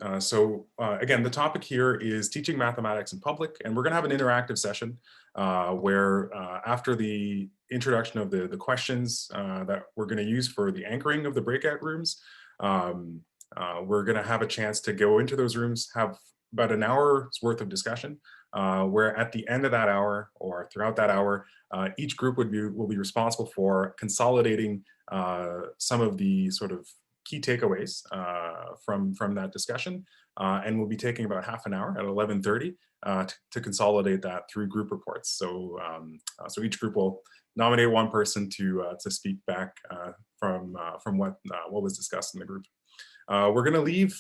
Again, the topic here is teaching mathematics in public, and we're going to have an interactive session where after the introduction of the questions that we're going to use for the anchoring of the breakout rooms, we're going to have a chance to go into those rooms, have about an hour's worth of discussion, where at the end of that hour or throughout that hour, each group will be responsible for consolidating some of the sort of key takeaways from that discussion, and we'll be taking about half an hour at 11:30 to consolidate that through group reports. So each group will nominate one person to speak back from what was discussed in the group. We're going to leave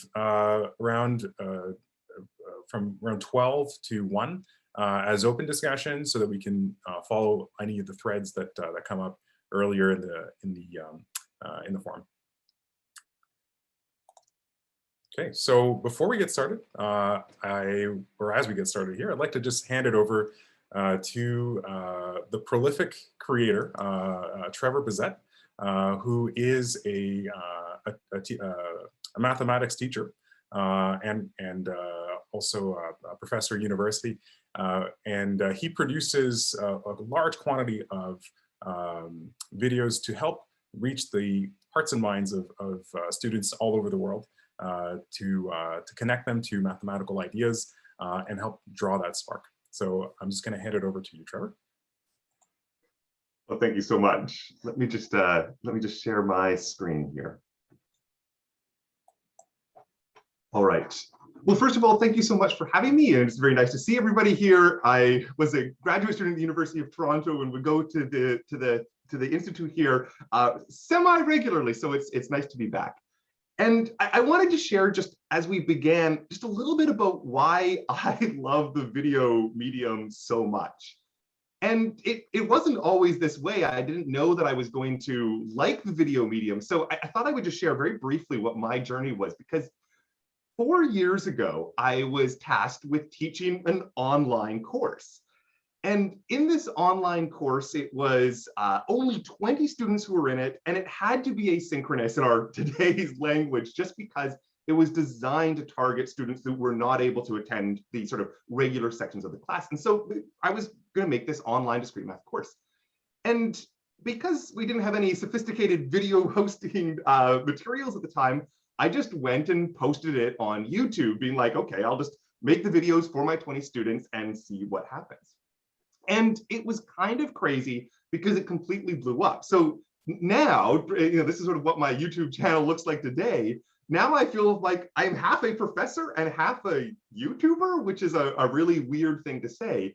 from around 12 to 1 as open discussion, so that we can follow any of the threads that come up earlier in the forum. Okay, so before we get started, as we get started here, I'd like to just hand it over to the prolific creator, Trevor Bezet, who is a mathematics teacher and also a professor at university. He produces a large quantity of videos to help reach the hearts and minds of students all over the world, to connect them to mathematical ideas and help draw that spark. So I'm just going to hand it over to you, Trevor. Well, thank you so much. Let me just share my screen here. All right. Well, first of all, thank you so much for having me, and it's very nice to see everybody here. I was a graduate student at the University of Toronto and would go to the institute here semi-regularly, so it's nice to be back. And I wanted to share, just as we began, just a little bit about why I love the video medium so much. And it wasn't always this way. I didn't know that I was going to like the video medium. So I thought I would just share very briefly what my journey was, because 4 years ago, I was tasked with teaching an online course. And in this online course, it was only 20 students who were in it, and it had to be asynchronous in our today's language, just because it was designed to target students who were not able to attend the sort of regular sections of the class. And so I was going to make this online discrete math course. And because we didn't have any sophisticated video hosting materials at the time, I just went and posted it on YouTube, being like, okay, I'll just make the videos for my 20 students and see what happens. And it was kind of crazy because it completely blew up. So now, this is sort of what my YouTube channel looks like today. Now I feel like I'm half a professor and half a YouTuber, which is a really weird thing to say.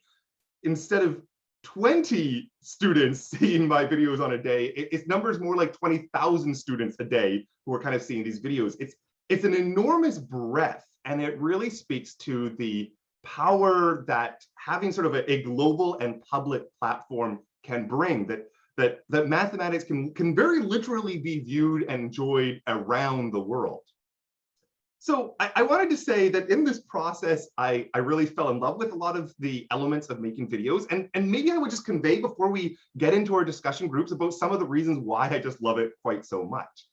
Instead of 20 students seeing my videos on a day, its numbers more like 20,000 students a day who are kind of seeing these videos. It's an enormous breadth, and it really speaks to the power that having sort of a global and public platform can bring, that mathematics can very literally be viewed and enjoyed around the world. So I wanted to say that in this process, I really fell in love with a lot of the elements of making videos, and maybe I would just convey before we get into our discussion groups about some of the reasons why I just love it quite so much.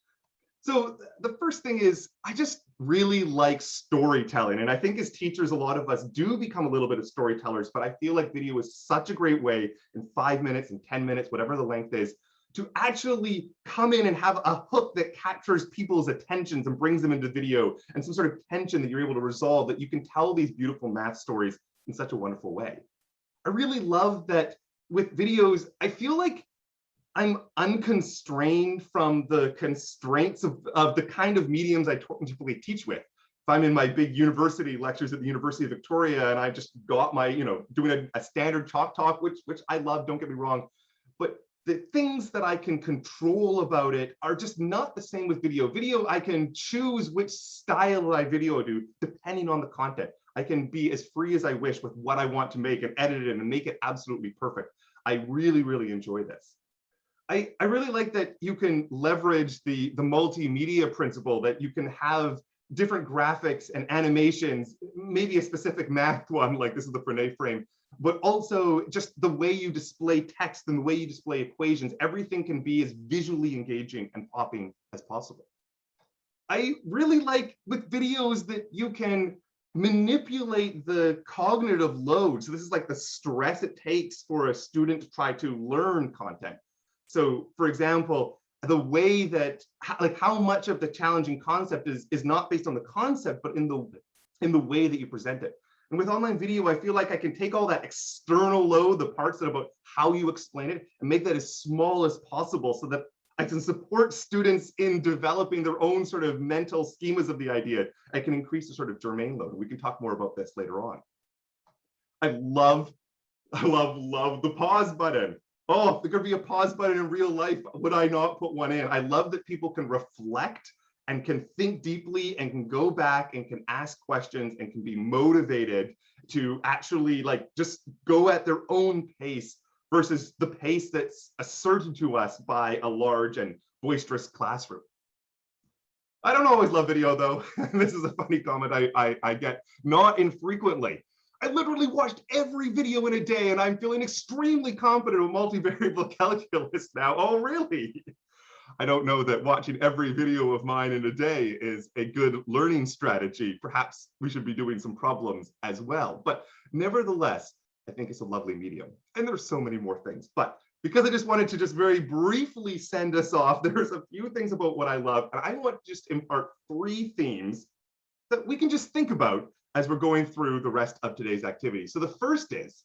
So the first thing is, I just really like storytelling. And I think as teachers, a lot of us do become a little bit of storytellers, but I feel like video is such a great way in 5 minutes and 10 minutes, whatever the length is, to actually come in and have a hook that captures people's attentions and brings them into video, and some sort of tension that you're able to resolve, that you can tell these beautiful math stories in such a wonderful way. I really love that with videos, I feel like I'm unconstrained from the constraints of the kind of mediums I typically teach with. If I'm in my big university lectures at the University of Victoria and I just got my, doing a standard chalk talk, which I love, don't get me wrong, but the things that I can control about it are just not the same with video. Video, I can choose which style I video do depending on the content. I can be as free as I wish with what I want to make and edit it and make it absolutely perfect. I really, really enjoy this. I really like that you can leverage the multimedia principle, that you can have different graphics and animations, maybe a specific math one, like this is the Frenet frame, but also just the way you display text and the way you display equations. Everything can be as visually engaging and popping as possible. I really like with videos that you can manipulate the cognitive load. So this is like the stress it takes for a student to try to learn content. So for example, the way that like how much of the challenging concept is not based on the concept, but in the way that you present it. And with online video, I feel like I can take all that external load, the parts that about how you explain it, and make that as small as possible so that I can support students in developing their own sort of mental schemas of the idea. I can increase the sort of germane load. We can talk more about this later on. I love the pause button. Oh, if there could be a pause button in real life, would I not put one in? I love that people can reflect and can think deeply and can go back and can ask questions and can be motivated to actually like just go at their own pace versus the pace that's asserted to us by a large and boisterous classroom. I don't always love video though. This is a funny comment I get not infrequently. I literally watched every video in a day and I'm feeling extremely confident with multivariable calculus now. Oh, really? I don't know that watching every video of mine in a day is a good learning strategy. Perhaps we should be doing some problems as well. But nevertheless, I think it's a lovely medium. And there's so many more things. But because I just wanted to just very briefly send us off, there's a few things about what I love. And I want to just impart 3 themes that we can just think about as we're going through the rest of today's activity. So the first is,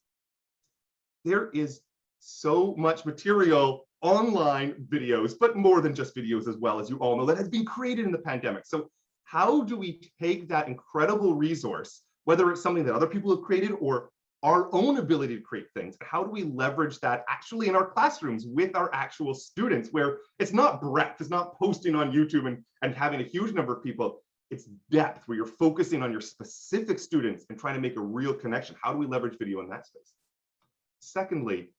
there is so much material, online videos, but more than just videos as well, as you all know, that has been created in the pandemic. So how do we take that incredible resource, whether it's something that other people have created or our own ability to create things, how do we leverage that actually in our classrooms with our actual students, where it's not breadth, it's not posting on YouTube and having a huge number of people, it's depth, where you're focusing on your specific students and trying to make a real connection. How do we leverage video in that space? Secondly,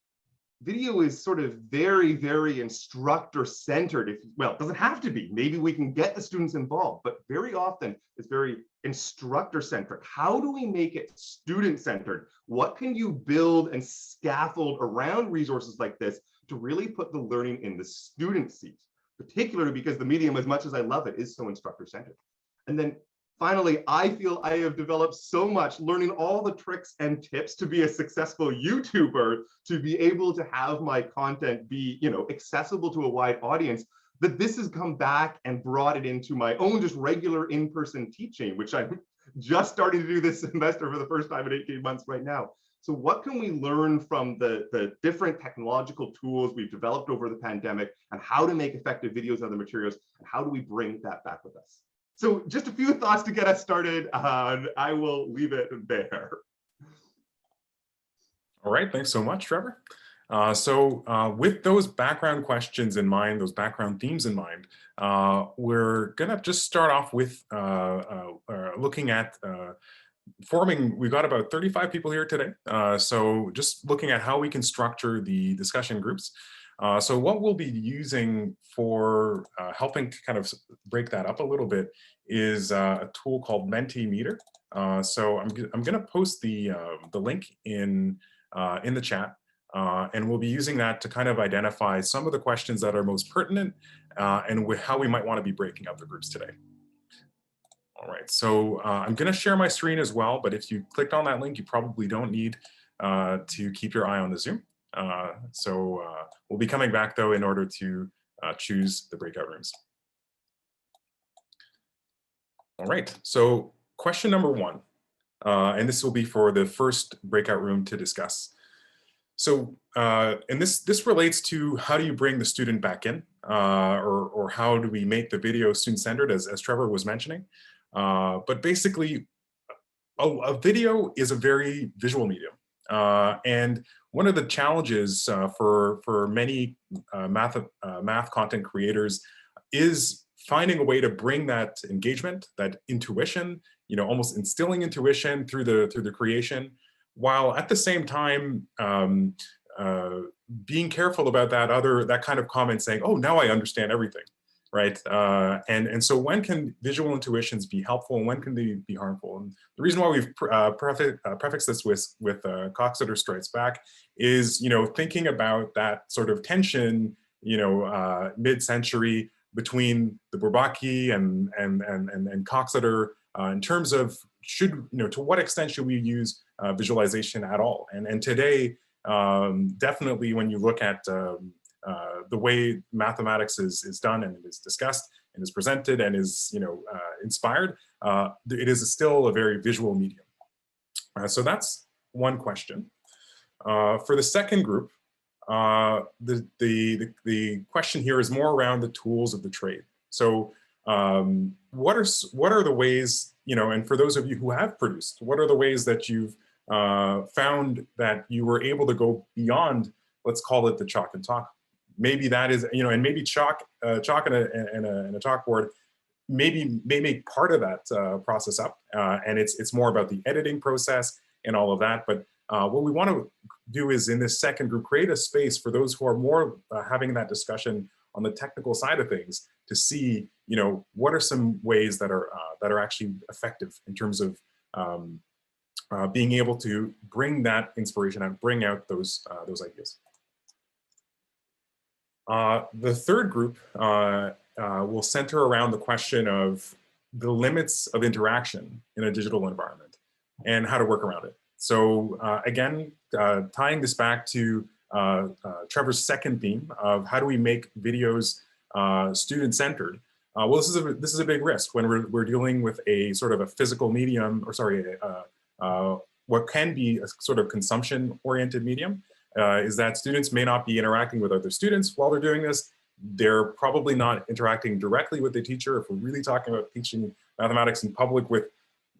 video is sort of very, very instructor centered. Well, it doesn't have to be. Maybe we can get the students involved, but very often it's very instructor centric. How do we make it student centered? What can you build and scaffold around resources like this to really put the learning in the student seat, particularly because the medium, as much as I love it, is so instructor centered. And then finally, I feel I have developed so much learning all the tricks and tips to be a successful YouTuber, to be able to have my content be, accessible to a wide audience, that this has come back and brought it into my own just regular in-person teaching, which I'm just starting to do this semester for the first time in 18 months right now. So what can we learn from the different technological tools we've developed over the pandemic, and how to make effective videos and other materials, and how do we bring that back with us? So just a few thoughts to get us started. I will leave it there. All right, thanks so much, Trevor. With those background questions in mind, those background themes in mind, we're gonna just start off with looking at forming. We've got about 35 people here today. So just looking at how we can structure the discussion groups. So what we'll be using for helping to kind of break that up a little bit is a tool called Mentimeter. So I'm going to post the link in the chat, and we'll be using that to kind of identify some of the questions that are most pertinent and with how we might want to be breaking up the groups today. All right, so I'm going to share my screen as well, but if you clicked on that link, you probably don't need to keep your eye on the Zoom. We'll be coming back though in order to choose the breakout rooms. All right, so question number 1, and this will be for the first breakout room to discuss. So, and this relates to how do you bring the student back in, or how do we make the video student-centered, as Trevor was mentioning. But basically, a video is a very visual medium. And one of the challenges for many math content creators is finding a way to bring that engagement, that intuition, almost instilling intuition through the creation, while at the same time being careful about that kind of comment saying, "Oh, now I understand everything." Right, and so when can visual intuitions be helpful and when can they be harmful? And the reason why we've prefixed this with Coxeter Strikes Back is, thinking about that sort of tension, mid-century between the Bourbaki and Coxeter in terms of to what extent should we use visualization at all? And today, definitely when you look at the way mathematics is done and is discussed and is presented and is inspired, it is still a very visual medium. So that's one question. For the second group, the question here is more around the tools of the trade. So what are the ways, and for those of you who have produced, what are the ways that you've found that you were able to go beyond, let's call it the chalk and talk? Maybe that is, and maybe chalk and a chalkboard may make part of that process up, and it's more about the editing process and all of that. But what we want to do is in this second group, create a space for those who are more having that discussion on the technical side of things to see, what are some ways that are actually effective in terms of being able to bring that inspiration and bring out those ideas. The third group will center around the question of the limits of interaction in a digital environment and how to work around it. So again, tying this back to Trevor's second theme of how do we make videos student-centered. Well, this is a big risk when we're dealing with a sort of a physical medium, or sorry, what can be a sort of consumption-oriented medium. Is that students may not be interacting with other students while they're doing this. They're probably not interacting directly with the teacher. If we're really talking about teaching mathematics in public with,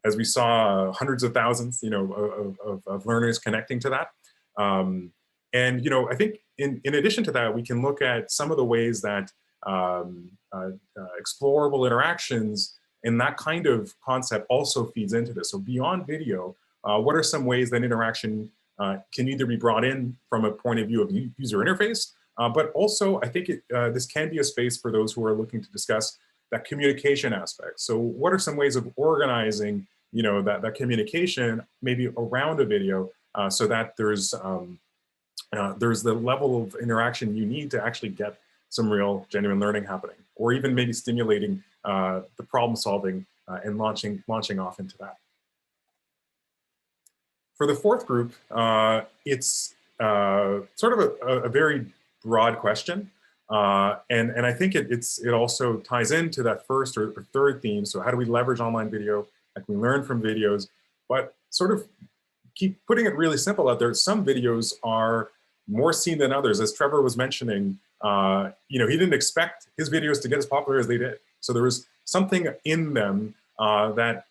as we saw, hundreds of thousands, of learners connecting to that. And, I think in addition to that, we can look at some of the ways that explorable interactions and that kind of concept also feeds into this. So beyond video, what are some ways that interaction can either be brought in from a point of view of user interface, but also I think this can be a space for those who are looking to discuss that communication aspect. So what are some ways of organizing, that communication maybe around a video so that there's the level of interaction you need to actually get some real genuine learning happening, or even maybe stimulating the problem solving and launching off into that. For the fourth group, it's sort of a very broad question. And I think it also ties into that first or third theme. So how do we leverage online video? How can we learn from videos? But sort of keep putting it really simple out there. Some videos are more seen than others. As Trevor was mentioning, he didn't expect his videos to get as popular as they did. So there was something in them that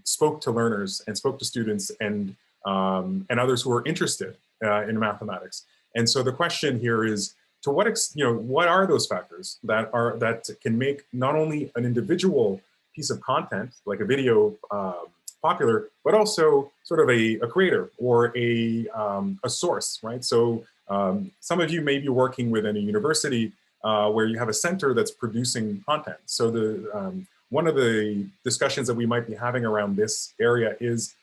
spoke to learners and spoke to students and others who are interested in mathematics. And so the question here is, to what what are those factors that can make not only an individual piece of content like a video popular, but also sort of a creator or a source, right? So some of you may be working within a university where you have a center that's producing content. So one of the discussions that we might be having around this area is,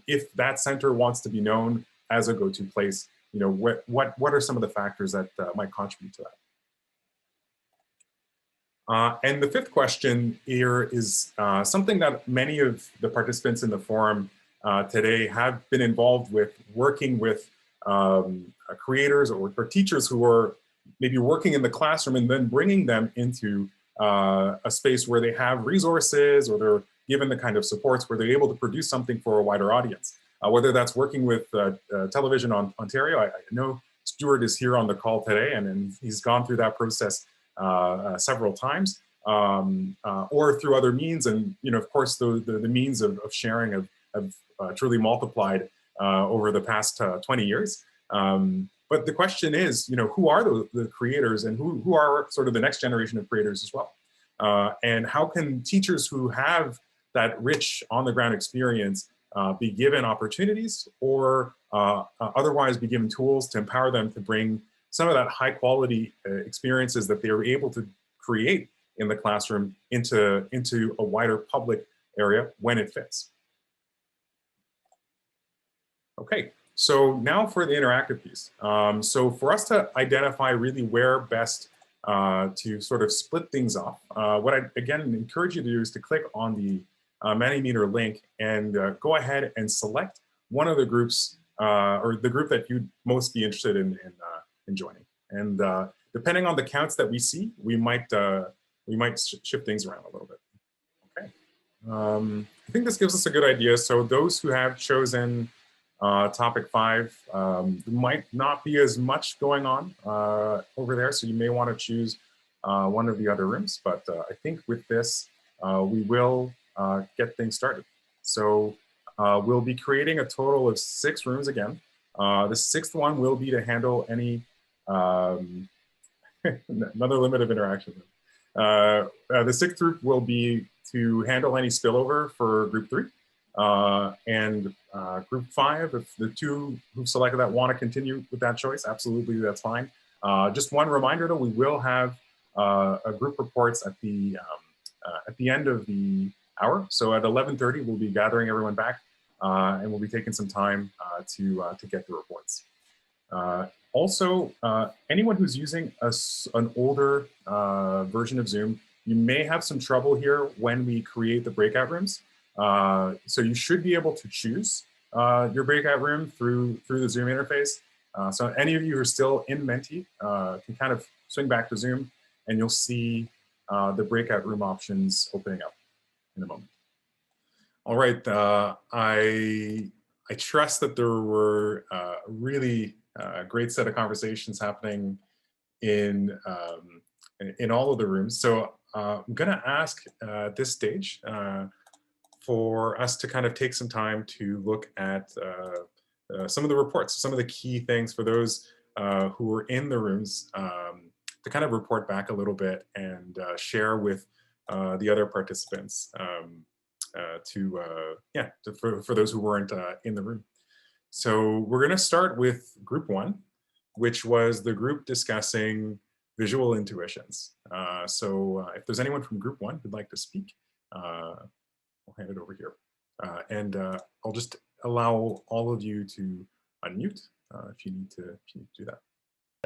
if that center wants to be known as a go-to place, what are some of the factors that might contribute to that? And the fifth question here is something that many of the participants in the forum today have been involved with, working with creators or teachers who are maybe working in the classroom and then bringing them into a space where they have resources or they're given the kind of supports where they're able to produce something for a wider audience. Whether that's working with Television Ontario, I know Stuart is here on the call today and he's gone through that process several times, or through other means. And, of course, the means of sharing have truly multiplied over the past 20 years. But the question is, who are the creators and who are sort of the next generation of creators as well? And how can teachers who have that rich on-the-ground experience be given opportunities or otherwise be given tools to empower them to bring some of that high-quality experiences that they are able to create in the classroom into a wider public area when it fits? Okay. So now for the interactive piece. So for us to identify really where best to sort of split things off. What I, again, encourage you to do is to click on the Manymeter link and go ahead and select one of the groups or the group that you'd most be interested in joining. And depending on the counts that we see, we might shift things around a little bit. Okay. I think this gives us a good idea. So those who have chosen topic 5, there might not be as much going on over there, so you may want to choose one of the other rooms. But I think with this, we will get things started. So we'll be creating a total of 6 rooms again. The 6th one will be to handle any another limit of interaction. The 6th group will be to handle any spillover for group 3. And group 5, if the 2 who selected that want to continue with that choice, absolutely, that's fine. Just one reminder though, we will have a group reports at the end of the hour. So at 11:30, we'll be gathering everyone back and we'll be taking some time to get the reports. Also, anyone who's using an older version of Zoom, you may have some trouble here when we create the breakout rooms. So you should be able to choose your breakout room through the Zoom interface. So any of you who are still in Menti can kind of swing back to Zoom and you'll see the breakout room options opening up in a moment. All right, I trust that there were a really great set of conversations happening in all of the rooms. So I'm gonna ask at this stage for us to kind of take some time to look at some of the reports, some of the key things for those who were in the rooms to kind of report back a little bit and share with the other participants for those who weren't in the room. So we're going to start with group 1, which was the group discussing visual intuitions. If there's anyone from group 1 who'd like to speak, I'll hand it over here. And I'll just allow all of you to unmute if you need to do that.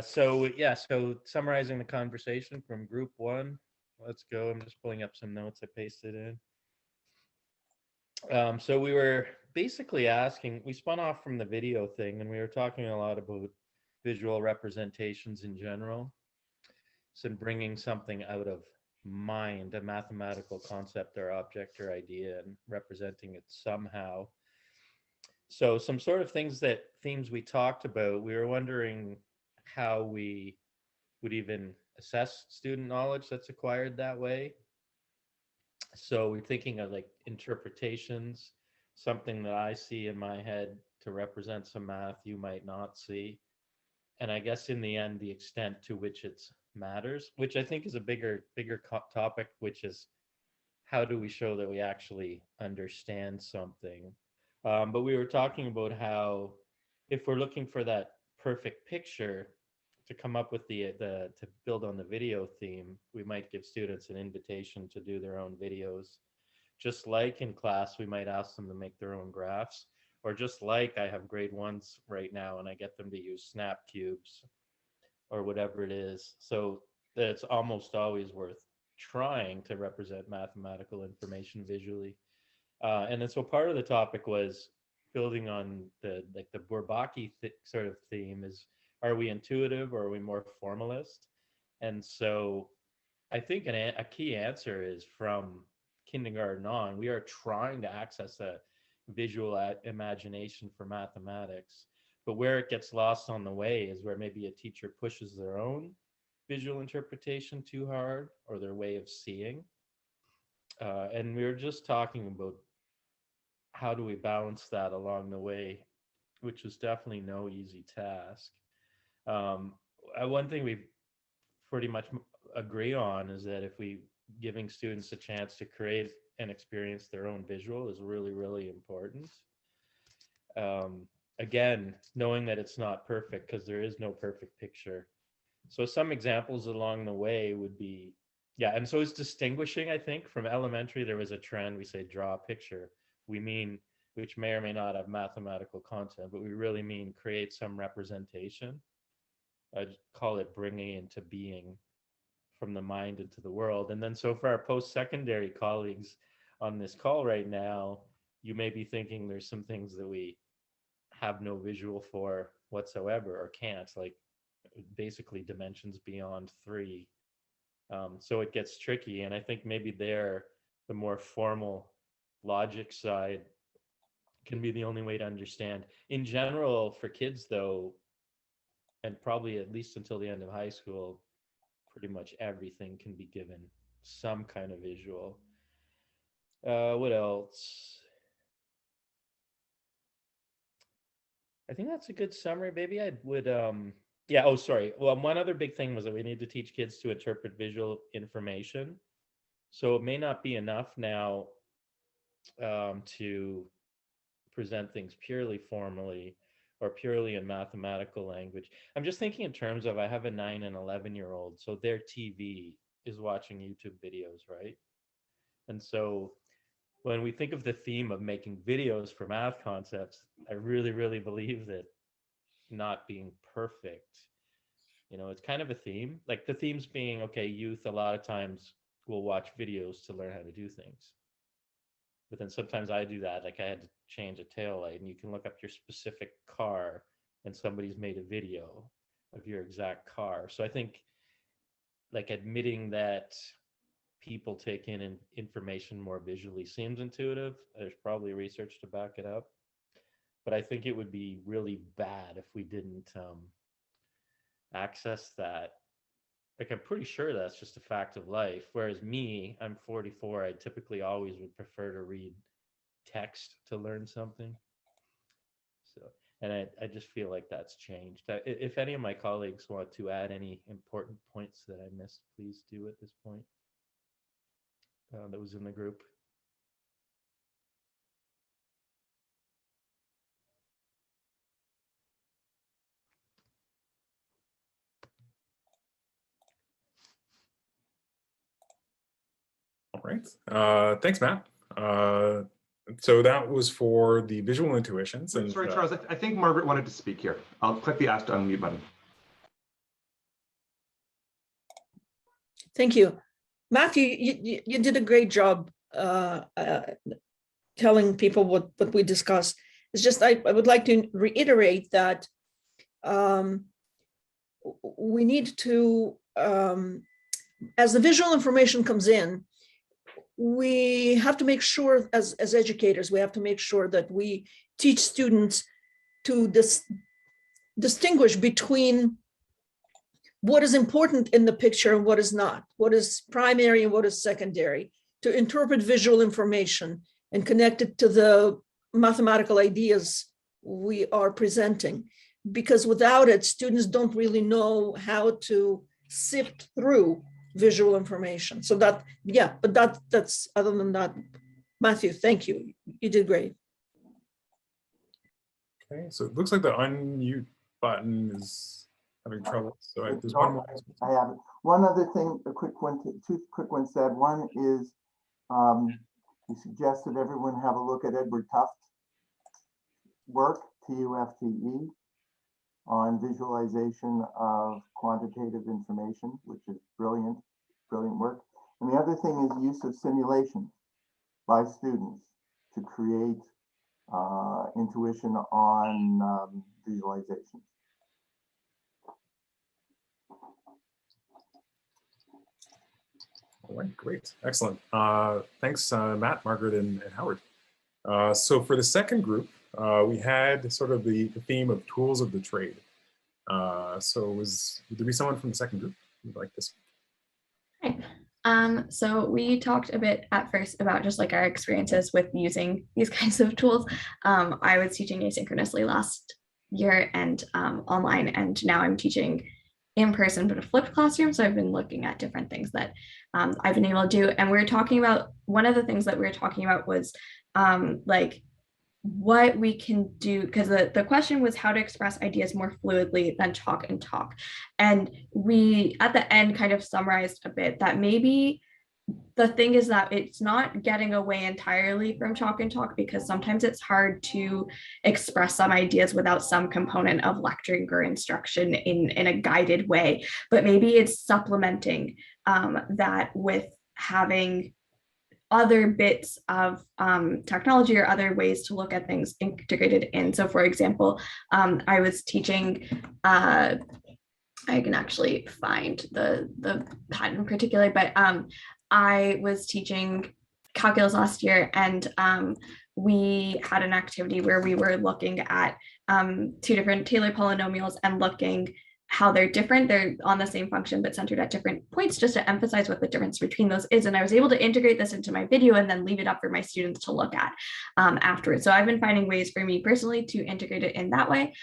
So summarizing the conversation from group 1, let's go. I'm just pulling up some notes I pasted in. So we were basically asking, we spun off from the video thing and we were talking a lot about visual representations in general. So bringing something out of mind, a mathematical concept or object or idea, and representing it somehow. So some sort of themes we talked about, we were wondering how we would even assess student knowledge that's acquired that way. So we're thinking of like interpretations, something that I see in my head to represent some math you might not see. And I guess in the end, the extent to which it matters, which I think is a bigger topic, which is how do we show that we actually understand something? But we were talking about how if we're looking for that perfect picture to come up with to build on the video theme, we might give students an invitation to do their own videos. Just like in class, we might ask them to make their own graphs, or just like I have grade 1s right now and I get them to use snap cubes or whatever it is. So it's almost always worth trying to represent mathematical information visually. And then so part of the topic was building on the Bourbaki sort of theme is, are we intuitive or are we more formalist? And so I think a key answer is from kindergarten on, we are trying to access a visual imagination for mathematics. But where it gets lost on the way is where maybe a teacher pushes their own visual interpretation too hard or their way of seeing. And we were just talking about how do we balance that along the way, which was definitely no easy task. One thing we pretty much agree on is that if we giving students a chance to create and experience their own visual is really, really important. Again, knowing that it's not perfect because there is no perfect picture. So some examples along the way would be, and so it's distinguishing, I think, from elementary, there was a trend, we say draw a picture. We mean, which may or may not have mathematical content, but we really mean create some representation. I'd call it bringing into being from the mind into the world. And then so for our post-secondary colleagues on this call right now, you may be thinking there's some things that we have no visual for whatsoever or can't, like basically dimensions beyond 3. So it gets tricky. And I think maybe there, the more formal logic side can be the only way to understand. In general, for kids though, and probably at least until the end of high school, pretty much everything can be given some kind of visual. What else? I think that's a good summary. Maybe I would, yeah, oh, sorry. Well, one other big thing was that we need to teach kids to interpret visual information. So it may not be enough now to present things purely formally or purely in mathematical language. I'm just thinking in terms of, I have a 9 and 11-year-old, so their TV is watching YouTube videos, right? And so when we think of the theme of making videos for math concepts, I really, really believe that not being perfect, you know, it's kind of a theme. Like the themes being, okay, youth a lot of times will watch videos to learn how to do things. But then sometimes I do that, like I had to change a taillight, and you can look up your specific car and somebody's made a video of your exact car. So I think like admitting that people take in information more visually seems intuitive. There's probably research to back it up. But I think it would be really bad if we didn't access that. Like, I'm pretty sure that's just a fact of life. Whereas me, I'm 44, I typically always would prefer to read text to learn something. So, and I just feel like that's changed. If any of my colleagues want to add any important points that I missed, please do at this point. That was in the group. All right. Thanks, Matt. So that was for the visual intuitions. And sorry, Charles, I think Margaret wanted to speak here. I'll click the ask to unmute button. Thank you. Matthew, you did a great job telling people what we discussed. It's just I would like to reiterate that we need to, as the visual information comes in, we have to make sure as educators, we have to make sure that we teach students to distinguish between what is important in the picture and what is not, what is primary and what is secondary, to interpret visual information and connect it to the mathematical ideas we are presenting. Because without it, students don't really know how to sift through visual information. So that, yeah, but that's, other than that, Matthew, thank you. You did great. okay, so it looks like the unmute button is having trouble. So there's one more. I have it. One other thing, a quick one, two quick ones said. One is we suggest that everyone have a look at Edward Tuft's work, T-U-F-T-E, on visualization of quantitative information, which is brilliant, brilliant work. And the other thing is use of simulations by students to create intuition on visualization. All right, great, excellent. Thanks, Matt, Margaret, and Howard. So for the second group, we had sort of the theme of tools of the trade. So would there be someone from the second group who'd like this? Right. So we talked a bit at first about just like our experiences with using these kinds of tools. I was teaching asynchronously last year and online, and now I'm teaching in person, but a flipped classroom. So I've been looking at different things that I've been able to do. And we were talking about, one of the things that we were talking about was like what we can do, because the question was how to express ideas more fluidly than talk and talk. And we, at the end, kind of summarized a bit that maybe the thing is that it's not getting away entirely from chalk and talk, because sometimes it's hard to express some ideas without some component of lecturing or instruction in a guided way. But maybe it's supplementing that with having other bits of technology or other ways to look at things integrated in. So for example, I was teaching, I can actually find the patent particularly, but I was teaching calculus last year, and we had an activity where we were looking at two different Taylor polynomials and looking how they're different. They're on the same function, but centered at different points, just to emphasize what the difference between those is. And I was able to integrate this into my video and then leave it up for my students to look at afterwards. So I've been finding ways for me personally to integrate it in that way.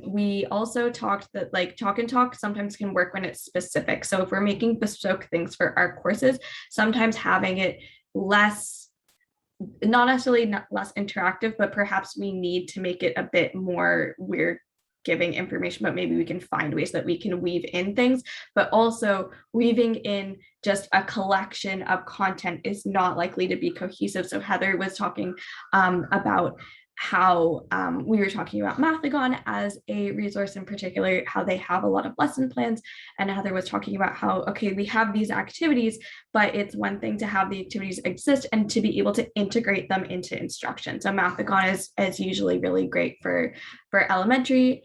We also talked that like chalk and talk sometimes can work when it's specific. So if we're making bespoke things for our courses, sometimes having it less, not necessarily less interactive, but perhaps we need to make it a bit more weird giving information, but maybe we can find ways that we can weave in things. But also weaving in just a collection of content is not likely to be cohesive. So Heather was talking about how we were talking about MathEd as a resource in particular, how they have a lot of lesson plans. And Heather was talking about how, okay, we have these activities, but it's one thing to have the activities exist and to be able to integrate them into instruction. So MathEd is usually really great for elementary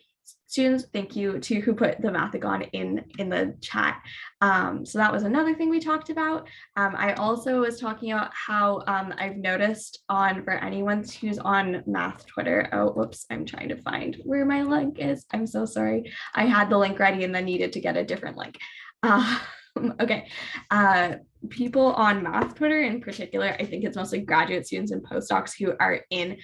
students. Thank you to who put the MathEd in the chat. So that was another thing we talked about. I also was talking about how I've noticed for anyone who's on math Twitter, oh, whoops, I'm trying to find where my link is. I'm so sorry. I had the link ready and then needed to get a different link. Okay. People on math Twitter in particular, I think it's mostly graduate students and postdocs who are in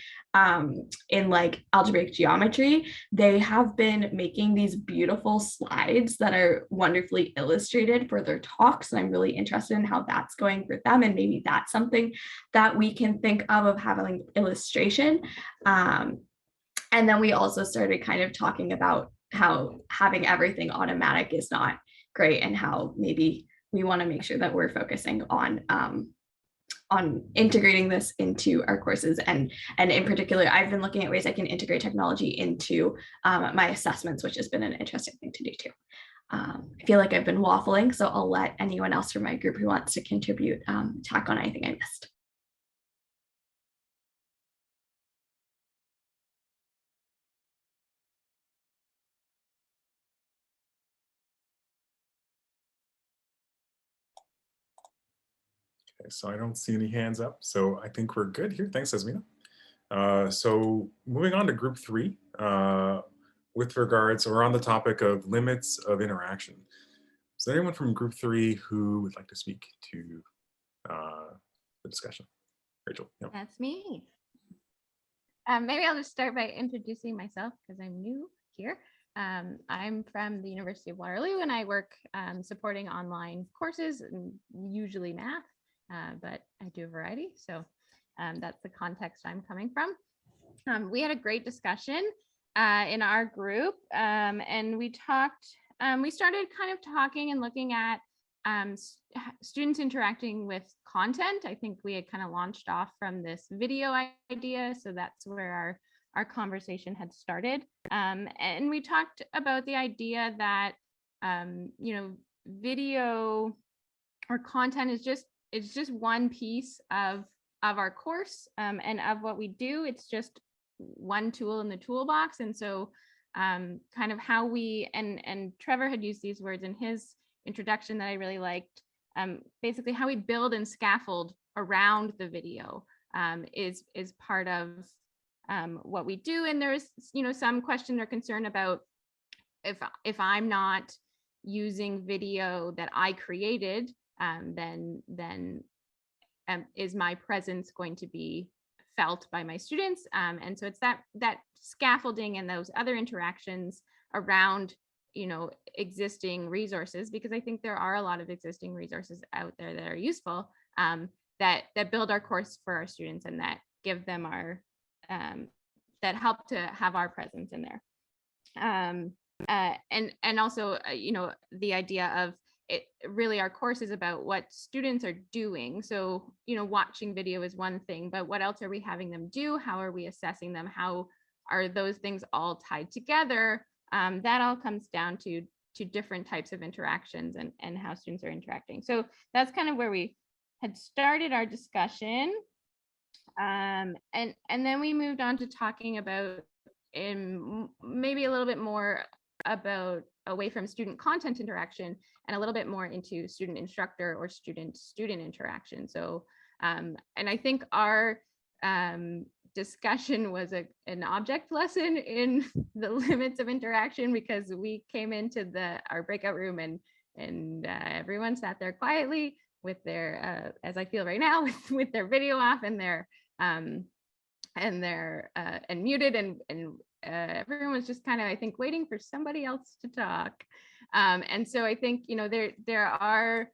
like algebraic geometry. They have been making these beautiful slides that are wonderfully illustrated for their talks. And I'm really interested in how that's going for them. And maybe that's something that we can think of having illustration. And then we also started kind of talking about how having everything automatic is not great, and how maybe we want to make sure that we're focusing on integrating this into our courses. And in particular, I've been looking at ways I can integrate technology into my assessments, which has been an interesting thing to do too. I feel like I've been waffling, so I'll let anyone else from my group who wants to contribute tack on anything I missed. Okay, so I don't see any hands up, so I think we're good here. Thanks, Esmina. So moving on to group 3, with regards, or on the topic of limits of interaction. Is there anyone from group 3 who would like to speak to the discussion? Rachel. Yep. That's me. Maybe I'll just start by introducing myself because I'm new here. I'm from the University of Waterloo, and I work supporting online courses, usually math, but I do a variety. So that's the context I'm coming from. We had a great discussion in our group, and we started kind of talking and looking at students interacting with content. I think we had kind of launched off from this video idea, so that's where our conversation had started. And we talked about the idea that video or content is just one piece of our course and of what we do. It's just one tool in the toolbox. And so kind of how we, and Trevor had used these words in his introduction that I really liked, basically how we build and scaffold around the video is part of what we do. And there's some question or concern about if I'm not using video that I created, then is my presence going to be felt by my students? And so it's that scaffolding and those other interactions around existing resources, because I think there are a lot of existing resources out there that are useful, that build our course for our students and that give them our that help to have our presence in there. And also the idea of really our course is about what students are doing. So, watching video is one thing, but what else are we having them do? How are we assessing them? How are those things all tied together? That all comes down to different types of interactions and how students are interacting. So that's kind of where we had started our discussion. And then we moved on to talking about maybe a little bit more about away from student content interaction and a little bit more into student instructor or student interaction. So, and I think our discussion was an object lesson in the limits of interaction, because we came into our breakout room and everyone sat there quietly with their, as I feel right now, with their video off and and muted, and everyone was just kind of, I think, waiting for somebody else to talk. And so I think, there are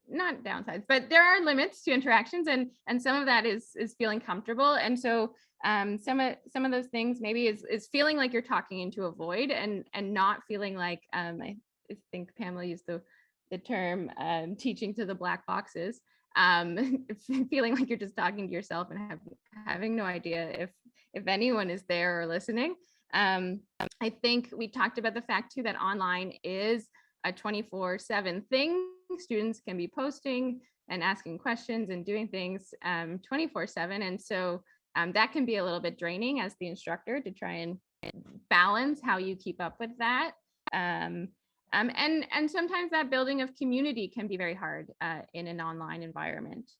not downsides, but there are limits to interactions, and some of that is feeling comfortable. And so some of those things maybe is feeling like you're talking into a void, and not feeling like, I think Pamela used the term teaching to the black boxes, feeling like you're just talking to yourself and having no idea if anyone is there or listening. I think we talked about the fact too that online is a 24/7 thing. Students can be posting and asking questions and doing things 24/7, and so that can be a little bit draining as the instructor to try and balance how you keep up with that. And sometimes that building of community can be very hard in an online environment.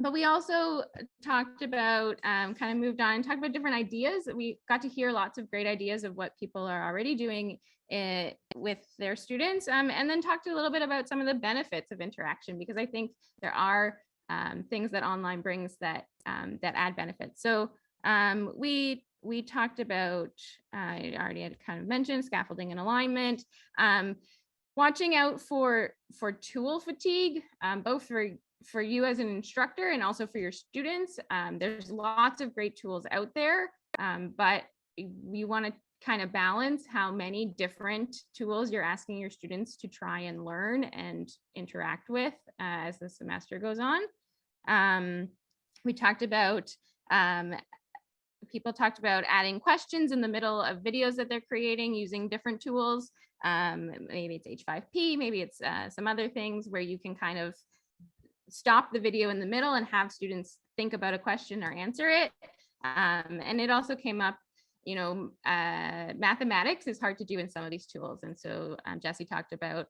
But we also talked about, kind of moved on and talked about different ideas. We got to hear lots of great ideas of what people are already doing with their students, and then talked a little bit about some of the benefits of interaction, because I think there are things that online brings that add benefits. So we talked about, I already had kind of mentioned scaffolding and alignment, watching out for tool fatigue, both for you as an instructor and also for your students. There's lots of great tools out there, but we want to kind of balance how many different tools you're asking your students to try and learn and interact with as the semester goes on. We talked about, people talked about adding questions in the middle of videos that they're creating using different tools. Maybe it's H5P, maybe it's some other things where you can kind of stop the video in the middle and have students think about a question or answer it. And it also came up, mathematics is hard to do in some of these tools. And so Jessie talked about,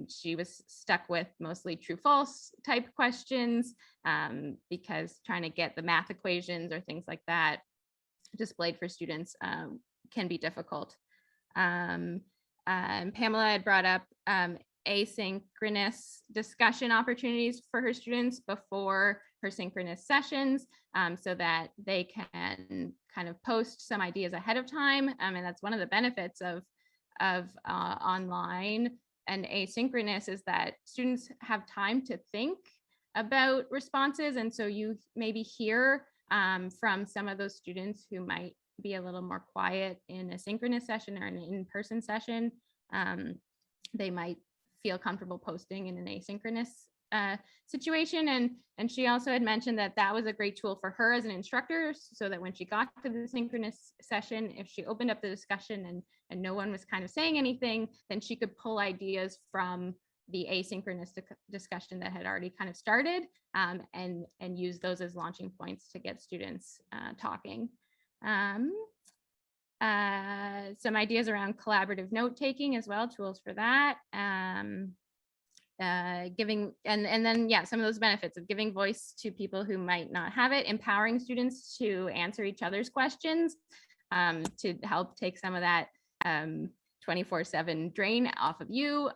she was stuck with mostly true false type questions, because trying to get the math equations or things like that displayed for students can be difficult. Pamela had brought up asynchronous discussion opportunities for her students before her synchronous sessions, so that they can kind of post some ideas ahead of time. And that's one of the benefits of online and asynchronous, is that students have time to think about responses. And so you maybe hear from some of those students who might be a little more quiet in a synchronous session or an in-person session. They might feel comfortable posting in an asynchronous situation. And she also had mentioned that was a great tool for her as an instructor, so that when she got to the synchronous session, if she opened up the discussion and no one was kind of saying anything, then she could pull ideas from the asynchronous discussion that had already kind of started, and use those as launching points to get students talking. Some ideas around collaborative note taking as well, tools for that. Giving, and then, yeah, some of those benefits of giving voice to people who might not have it, empowering students to answer each other's questions, to help take some of that 24/7 drain off of you.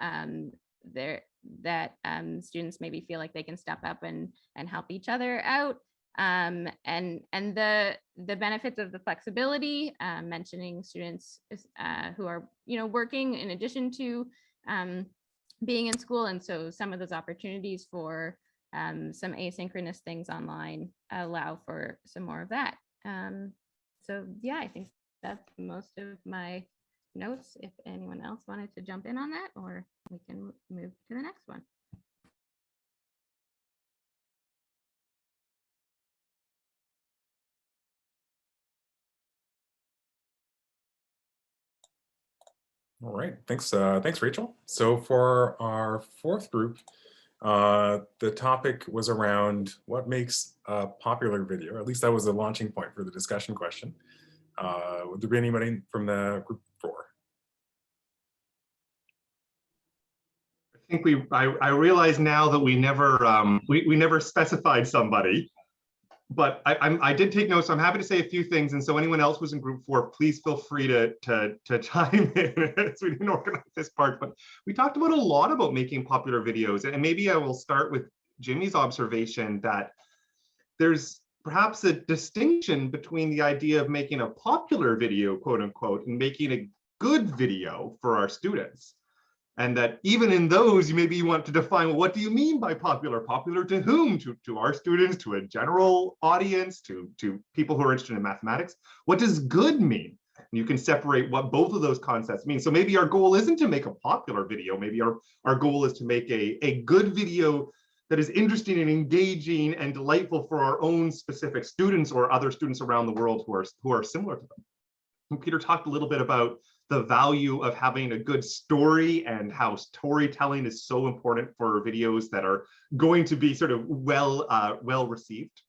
Students maybe feel like they can step up and help each other out. And the benefits of the flexibility, mentioning students who are working in addition to being in school, and so some of those opportunities for some asynchronous things online allow for some more of that. So yeah, I think that's most of my notes. If anyone else wanted to jump in on that, or we can move to the next one. All right, thanks, Rachel. So for our fourth group, the topic was around what makes a popular video. At least that was the launching point for the discussion question. Would there be anybody from the group 4? I think I realize now that we never specified somebody, but I did take notes. So I'm happy to say a few things. And so anyone else who's in group 4, please feel free to chime in as we didn't organize this part. But we talked about a lot about making popular videos. And maybe I will start with Jimmy's observation that there's perhaps a distinction between the idea of making a popular video, quote unquote, and making a good video for our students. And that even in those, maybe you want to define, well, what do you mean by popular? Popular to whom? To our students, to a general audience, to people who are interested in mathematics? What does good mean? And you can separate what both of those concepts mean. So maybe our goal isn't to make a popular video. Maybe our goal is to make a good video that is interesting and engaging and delightful for our own specific students or other students around the world who are similar to them. And Peter talked a little bit about the value of having a good story and how storytelling is so important for videos that are going to be sort of well received.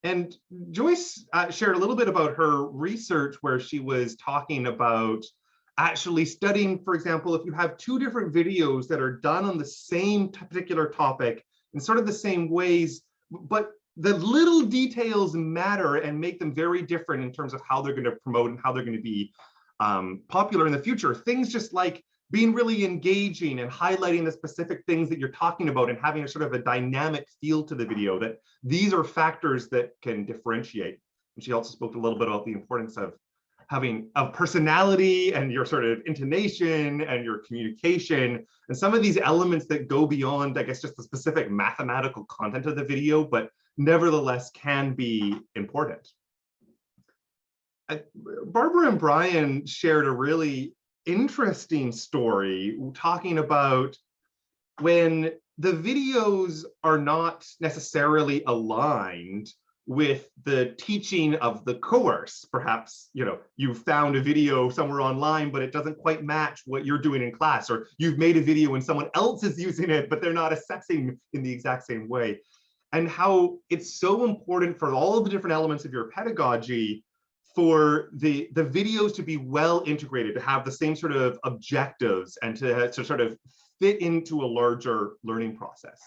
And Joyce shared a little bit about her research where she was talking about actually studying, for example, if you have 2 different videos that are done on the same particular topic in sort of the same ways, but the little details matter and make them very different in terms of how they're going to promote and how they're going to be popular in the future. Things just like being really engaging and highlighting the specific things that you're talking about and having a sort of a dynamic feel to the video, that these are factors that can differentiate. And she also spoke a little bit about the importance of having a personality and your sort of intonation and your communication and some of these elements that go beyond, I guess, just the specific mathematical content of the video, but nevertheless can be important. Barbara and Brian shared a really interesting story talking about when the videos are not necessarily aligned with the teaching of the course. Perhaps, you found a video somewhere online, but it doesn't quite match what you're doing in class, or you've made a video and someone else is using it, but they're not assessing in the exact same way. And how it's so important for all of the different elements of your pedagogy for the videos to be well integrated, to have the same sort of objectives and to sort of fit into a larger learning process.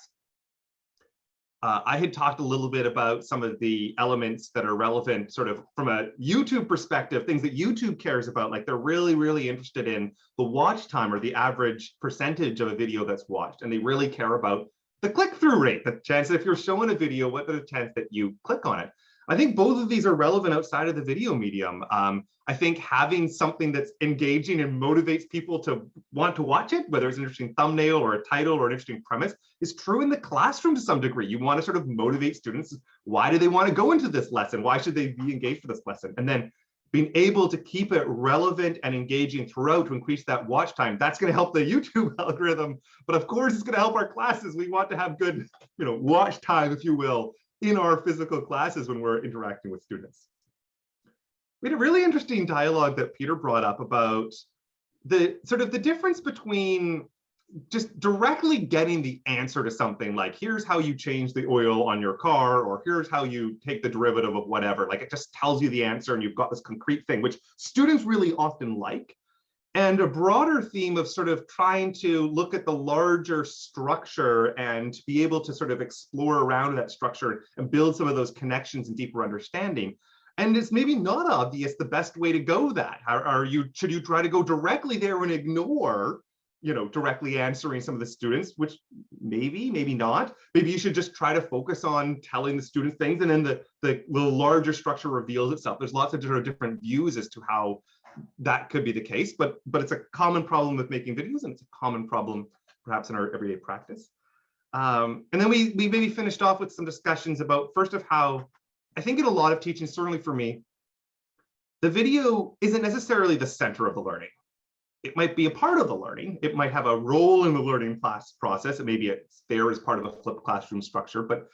I had talked a little bit about some of the elements that are relevant sort of from a YouTube perspective, things that YouTube cares about, like they're really, really interested in the watch time or the average percentage of a video that's watched. And they really care about the click-through rate, the chance that if you're showing a video, what are the chance that you click on it? I think both of these are relevant outside of the video medium. I think having something that's engaging and motivates people to want to watch it, whether it's an interesting thumbnail or a title or an interesting premise, is true in the classroom to some degree. You want to sort of motivate students. Why do they want to go into this lesson? Why should they be engaged for this lesson? And then being able to keep it relevant and engaging throughout to increase that watch time, that's going to help the YouTube algorithm. But of course, it's going to help our classes. We want to have good, watch time, if you will, in our physical classes when we're interacting with students. We had a really interesting dialogue that Peter brought up about the sort of the difference between just directly getting the answer to something, like here's how you change the oil on your car, or here's how you take the derivative of whatever. Like it just tells you the answer and you've got this concrete thing, which students really often like. And a broader theme of sort of trying to look at the larger structure and be able to sort of explore around that structure and build some of those connections and deeper understanding. And it's maybe not obvious the best way to go that. Should you try to go directly there and ignore, directly answering some of the students, which maybe not. Maybe you should just try to focus on telling the students things, and then the larger structure reveals itself. There's lots of different views as to how that could be the case, but it's a common problem with making videos, and it's a common problem perhaps in our everyday practice. And then we maybe finished off with some discussions about, first, of how I think in a lot of teaching, certainly for me, the video isn't necessarily the center of the learning. It might be a part of the learning. It might have a role in the learning class process. It maybe it's there as part of a flipped classroom structure, but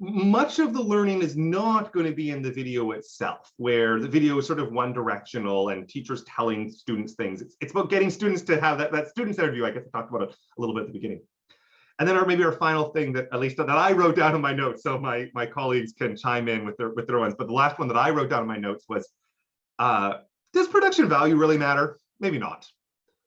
much of the learning is not going to be in the video itself, where the video is sort of one directional and teachers telling students things. It's about getting students to have that student interview. I guess I talked about it a little bit at the beginning. And then maybe our final thing that at least that I wrote down in my notes, so my colleagues can chime in with their ones. But the last one that I wrote down in my notes was, does production value really matter? Maybe not.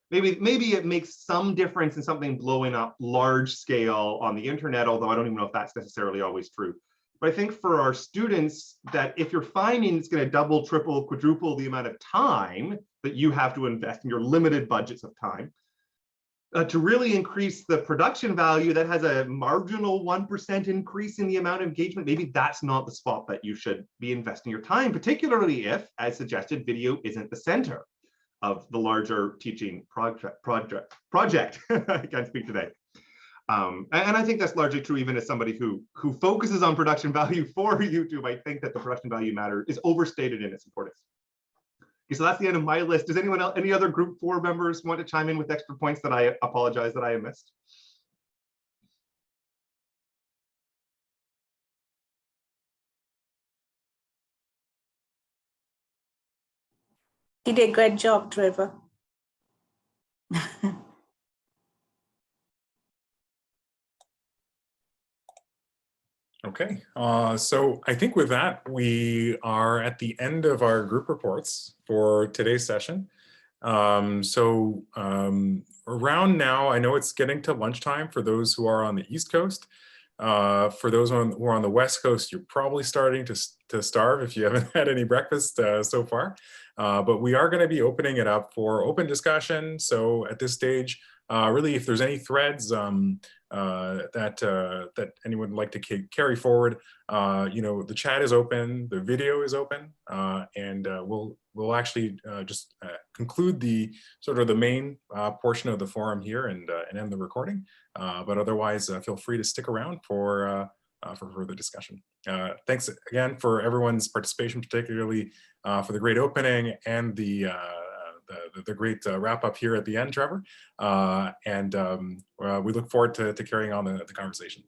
Maybe it makes some difference in something blowing up large scale on the internet, although I don't even know if that's necessarily always true. But I think for our students, that if you're finding it's going to double, triple, quadruple the amount of time that you have to invest in your limited budgets of time, to really increase the production value that has a marginal 1% increase in the amount of engagement, maybe that's not the spot that you should be investing your time, particularly if, as suggested, video isn't the center of the larger teaching project. I can't speak today. And I think that's largely true even as somebody who focuses on production value for YouTube. I think that the production value matter is overstated in its importance. Okay, so that's the end of my list. Does anyone else, any other group 4 members want to chime in with extra points that I apologize that I have missed? You did a great job, Trevor. Okay, so I think with that, we are at the end of our group reports for today's session. Around now, I know it's getting to lunchtime for those who are on the East Coast. For those who are on the West Coast, you're probably starting to starve if you haven't had any breakfast so far. But we are going to be opening it up for open discussion. So at this stage, really, if there's any threads that anyone would like to carry forward, the chat is open, the video is open, and we'll actually just conclude the sort of the main portion of the forum here and end the recording. But otherwise, feel free to stick around for further discussion. Thanks again for everyone's participation, particularly for the great opening and the great wrap up here at the end, Trevor. We look forward to carrying on the conversation.